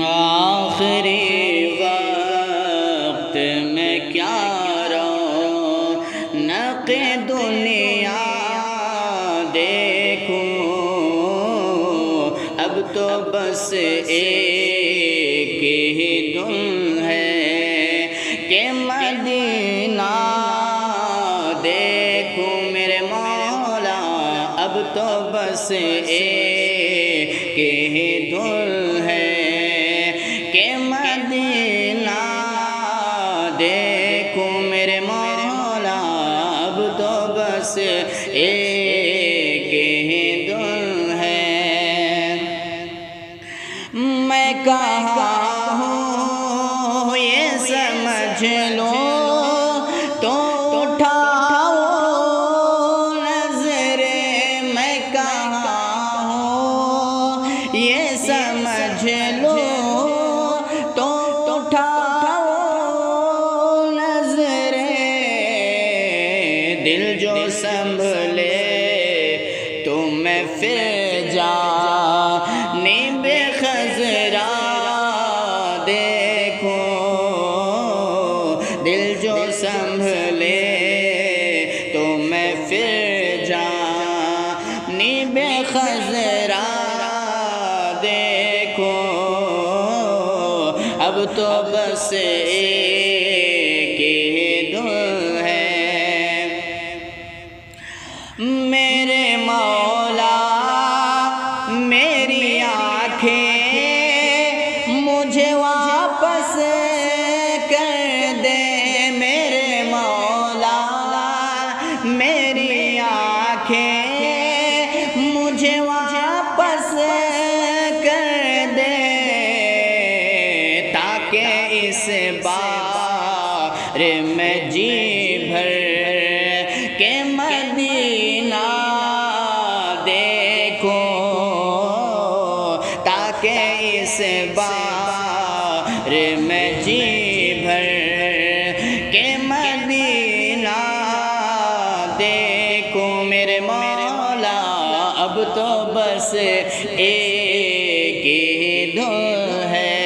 آخری وقت میں کیا رونق دنیا دیکھوں، اب تو بس ایک ہی دن ہے کہ مدینہ دیکھوں میرے مولا، اب تو بس ایک ہی دن ہے کہ مدینہ دیکھوں میرے مولا، اب تو بس ایک ہی دن ہے۔ میں کہاں ہوں یہ سمجھ لو تو اٹھاؤ نظریں، میں کہاں ہوں یہ سمجھ لو تو اٹھاؤ نظریں، دل جو سنبھلے تو میں پھر جانب خضرا دیکھوں، دل جو سنبھلے تو میں پھر جانب خضرا دیکھوں، اب تو بس ایک ہی دن ہے۔ میرے مولا میری آنکھیں مجھے واپس کر دے، میرے مولا میری آنکھیں مجھے واپس کر دے، تاکہ اس بار میں جی بھر کے مدینہ دیکھوں، تاکہ اس بار میں جی بھر کے مدینہ دیکھوں میرے مولا، اب تو بس ایک ہی دن ہے۔